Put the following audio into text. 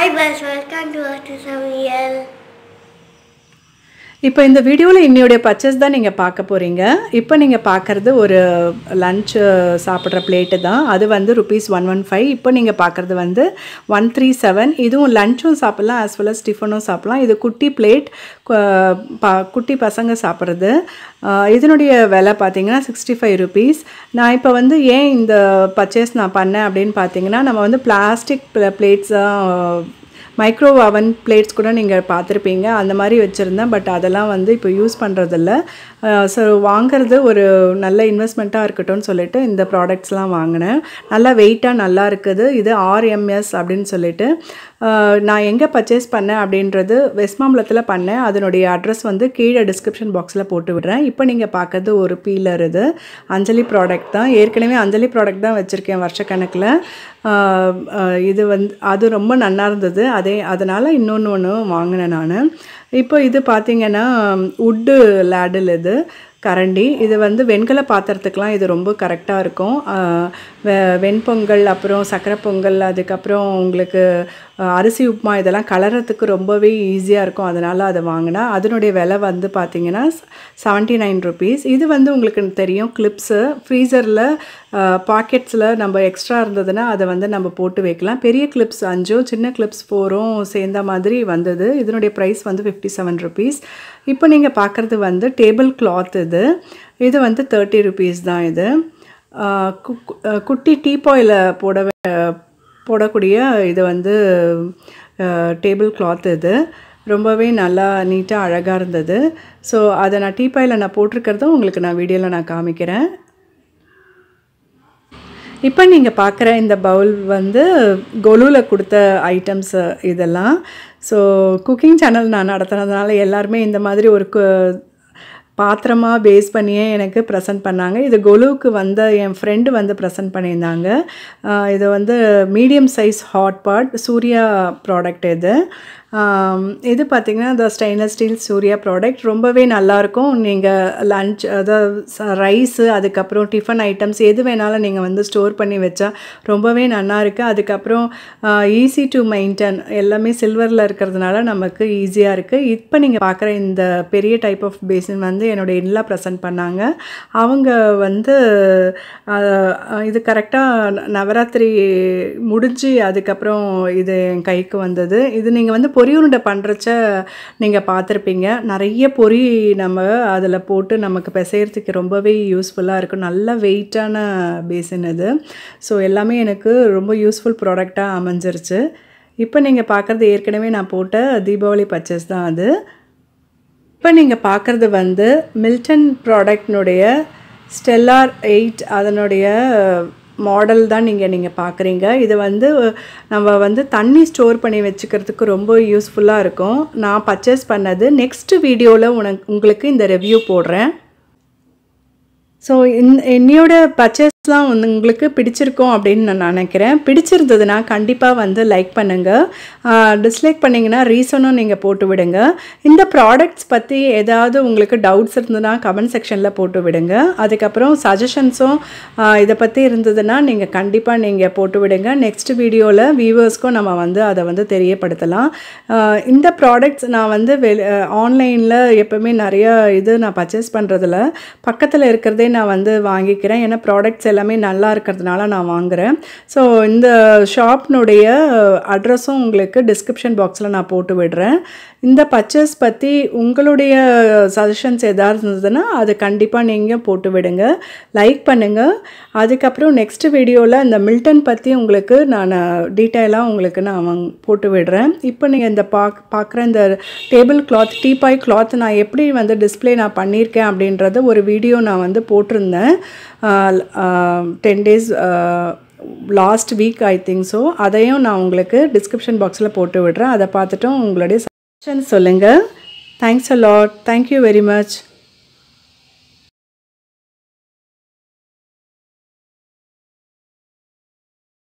Hi guys, welcome to Artu Samuel. இப்போ இந்த வீடியோவில் இன்னையோட பர்ச்சேஸ் தான் நீங்கள் பார்க்க போகிறீங்க. இப்போ நீங்கள் பார்க்குறது ஒரு லஞ்ச் சாப்பிட்ற பிளேட்டு தான். அது வந்து ₹115. இப்போ நீங்கள் பார்க்குறது வந்து 137. இதுவும் லஞ்சும் சாப்பிட்லாம் ஆஸ் வெல் அஸ் டிஃபனும் சாப்பிட்லாம். இது குட்டி பிளேட், குட்டி பசங்க சாப்பிட்றது. இதனுடைய விலை பார்த்தீங்கன்னா ₹65. நான் இப்போ வந்து ஏன் இந்த பர்ச்சேஸ் நான் பண்ணேன் அப்படின்னு பார்த்தீங்கன்னா, நம்ம வந்து பிளாஸ்டிக் பிளேட்ஸ் மைக்ரோ அவன் பிளேட்ஸ் கூட நீங்கள் பார்த்துருப்பீங்க, அந்த மாதிரி வச்சுருந்தேன். பட் அதெல்லாம் வந்து இப்போ யூஸ் பண்ணுறதில்ல. ஸோ வாங்கிறது ஒரு நல்ல இன்வெஸ்ட்மெண்ட்டாக இருக்கட்டும்னு சொல்லிட்டு இந்த ப்ராடக்ட்ஸ்லாம் வாங்கினேன். நல்லா வெயிட்டாக நல்லா இருக்குது. இது RMS அப்படின்னு சொல்லிட்டு நான் எங்கே பர்ச்சேஸ் பண்ணேன் அப்படின்றது வெஸ்ட்மாம்பலத்தில் பண்ணேன். அதனுடைய அட்ரஸ் வந்து கீழே டிஸ்கிரிப்ஷன் பாக்ஸில் போட்டு விடுறேன். இப்போ நீங்கள் பார்க்குறது ஒரு பீலர். இது அஞ்சலி ப்ராடக்ட் தான். ஏற்கனவே அஞ்சலி ப்ராடக்ட் தான் வச்சுருக்கேன் வருஷக்கணக்கில். இது வந்து அது ரொம்ப நல்லா இருந்தது. அதனால் இன்னொன்று வாங்கினேன் நான். இப்போ இது பார்த்திங்கன்னா உட்டு லேடில் இது கரண்டி. இது வந்து வெண்கல பாத்திரத்துக்கெலாம் இது ரொம்ப கரெக்டாக இருக்கும். வெண்பொங்கல், அப்புறம் சக்கரை பொங்கல், அதுக்கப்புறம் உங்களுக்கு அரிசி உப்புமா இதெல்லாம் கலரத்துக்கு ரொம்பவே ஈஸியாக இருக்கும். அதனால் அதை வாங்கினா அதனுடைய விலை வந்து பார்த்திங்கன்னா ₹79. இது வந்து உங்களுக்கு தெரியும், கிளிப்ஸு ஃப்ரீசரில் பாக்கெட்ஸில் நம்ம எக்ஸ்ட்ரா இருந்ததுன்னா அதை வந்து நம்ம போட்டு வைக்கலாம். பெரிய கிளிப்ஸ் 5, சின்ன கிளிப்ஸ் 4 சேர்ந்த மாதிரி வந்தது. இதனுடைய ப்ரைஸ் வந்து ₹57. இப்போ நீங்கள் பார்க்குறது வந்து டேபிள் கிளாத். இது வந்து ₹30 தான். இது குட்டி டீபாயில் போடக்கூடிய இது வந்து டேபிள் கிளாத். இது ரொம்பவே நல்லா நீட்டாக அழகாக இருந்தது. ஸோ அதை நான் டீபாயில் நான் போட்டிருக்கிறதும் உங்களுக்கு நான் வீடியோவில் நான் காமிக்கிறேன். இப்போ நீங்கள் பார்க்குற இந்த பவுல் வந்து கொலுவில் கொடுத்த ஐட்டம்ஸ் இதெல்லாம். ஸோ குக்கிங் சேனல் நான் நடத்துனதுனால எல்லாருமே இந்த மாதிரி ஒரு பாத்திரமாக பேஸ் பண்ணியே எனக்கு ப்ரெசென்ட் பண்ணாங்க. இது கொலுவுக்கு வந்த என் ஃப்ரெண்டு வந்து ப்ரெசென்ட் பண்ணியிருந்தாங்க. இது வந்து medium size hot pot, Surya product. இது பார்த்திங்கன்னா இந்த ஸ்டெயின்லெஸ் ஸ்டீல் சூர்யா ப்ராடக்ட் ரொம்பவே நல்லாயிருக்கும். நீங்கள் லஞ்ச், அதாவது ரைஸு, அதுக்கப்புறம் டிஃபன் ஐட்டம்ஸ் எது வேணாலும் நீங்கள் வந்து ஸ்டோர் பண்ணி வச்சா ரொம்பவே நல்லா இருக்குது. அதுக்கப்புறம் ஈஸி டு மெயின்டைன், எல்லாமே சில்வரில் இருக்கிறதுனால நமக்கு ஈஸியாக இருக்குது. இப்போ நீங்கள் பார்க்குற இந்த பெரிய டைப் ஆஃப் பேசின் வந்து என்னுடைய இன்லா ப்ரெசென்ட் பண்ணாங்க. அவங்க வந்து இது கரெக்டாக நவராத்திரி முடிஞ்சு அதுக்கப்புறம் இது என் கைக்கு வந்தது. இது நீங்கள் வந்து பொரி உருண்டை பண்ணுறச்ச நீங்கள் பார்த்துருப்பீங்க. நிறைய பொரி நம்ம அதில் போட்டு நமக்கு பிசையறதுக்கு ரொம்பவே யூஸ்ஃபுல்லாக இருக்கும். நல்ல வெயிட்டான பேசின் இது. ஸோ எல்லாமே எனக்கு ரொம்ப யூஸ்ஃபுல் ப்ராடக்டாக அமைஞ்சிருச்சு. இப்போ நீங்கள் பார்க்குறது ஏற்கனவே நான் போட்ட தீபாவளி பர்ச்சேஸ் தான் அது. இப்போ நீங்கள் பார்க்குறது வந்து மில்டன் ப்ராடக்ட்னுடைய ஸ்டெல்லார் 8 அதனுடைய மாடல் தான் நீங்கள் பார்க்குறீங்க. இது வந்து நம்ம வந்து தண்ணி ஸ்டோர் பண்ணி வச்சுக்கிறதுக்கு ரொம்ப யூஸ்ஃபுல்லாக இருக்கும். நான் பர்ச்சேஸ் பண்ணது. நெக்ஸ்ட் வீடியோவில் உங்களுக்கு இந்த ரிவ்யூ போடுறேன். ஸோ என்னையோட பர்ச்சேஸ்லாம் வந்து உங்களுக்கு பிடிச்சிருக்கும் அப்படின்னு நான் நினைக்கிறேன். பிடிச்சிருந்ததுன்னா கண்டிப்பாக வந்து லைக் பண்ணுங்கள். டிஸ்லைக் பண்ணிங்கன்னா ரீசனும் நீங்கள் போட்டு விடுங்க. இந்த ப்ராடக்ட்ஸ் பற்றி ஏதாவது உங்களுக்கு டவுட்ஸ் இருந்ததுன்னா கமெண்ட் செக்ஷனில் போட்டு விடுங்க. அதுக்கப்புறம் சஜஷன்ஸும் இதை பற்றி இருந்ததுன்னா நீங்கள் கண்டிப்பாக நீங்கள் போட்டு விடுங்க. நெக்ஸ்ட் வீடியோவில் வியூவர்ஸ்க்கும் நம்ம வந்து அதை வந்து தெரியப்படுத்தலாம். இந்த ப்ராடக்ட்ஸ் நான் வந்து ஆன்லைனில் எப்போவுமே நிறையா நான் பர்ச்சேஸ் பண்ணுறதில்ல. பக்கத்தில் இருக்கிறதே நான் வந்து வாங்கிக்கிறேன். ஏன்னா ப்ராடக்ட்ஸ் எல்லாமே நல்லா இருக்கிறதுனால நான் வாங்குகிறேன். ஸோ இந்த ஷாப்னுடைய அட்ரஸும் உங்களுக்கு டிஸ்கிரிப்ஷன் பாக்ஸில் நான் போட்டு விடுறேன். இந்த பர்ச்சேஸ் பற்றி உங்களுடைய சஜஷன்ஸ் எதாவது இருந்ததுன்னா அது கண்டிப்பாக நீங்கள் போட்டு விடுங்க. லைக் பண்ணுங்கள். அதுக்கப்புறம் நெக்ஸ்ட் வீடியோவில் இந்த மில்டன் பற்றி உங்களுக்கு நான் டீட்டெயிலாக உங்களுக்கு நான் போட்டு விடுறேன். இப்போ நீங்கள் இந்த பார்க்குற இந்த டேபிள் கிளாத், டீபாய் கிளாத் நான் எப்படி வந்து டிஸ்பிளே நான் பண்ணியிருக்கேன் அப்படின்றது ஒரு வீடியோ நான் வந்து போட்டிருந்தேன் 10 days last week I think. So அதையும் நான் உங்களுக்கு டிஸ்கிரிப்ஷன் பாக்ஸில் போட்டு விடுறேன். அதை பார்த்துட்டும் உங்களுடைய சஜஷன் சொல்லுங்கள். Thanks a lot. Thank you very much.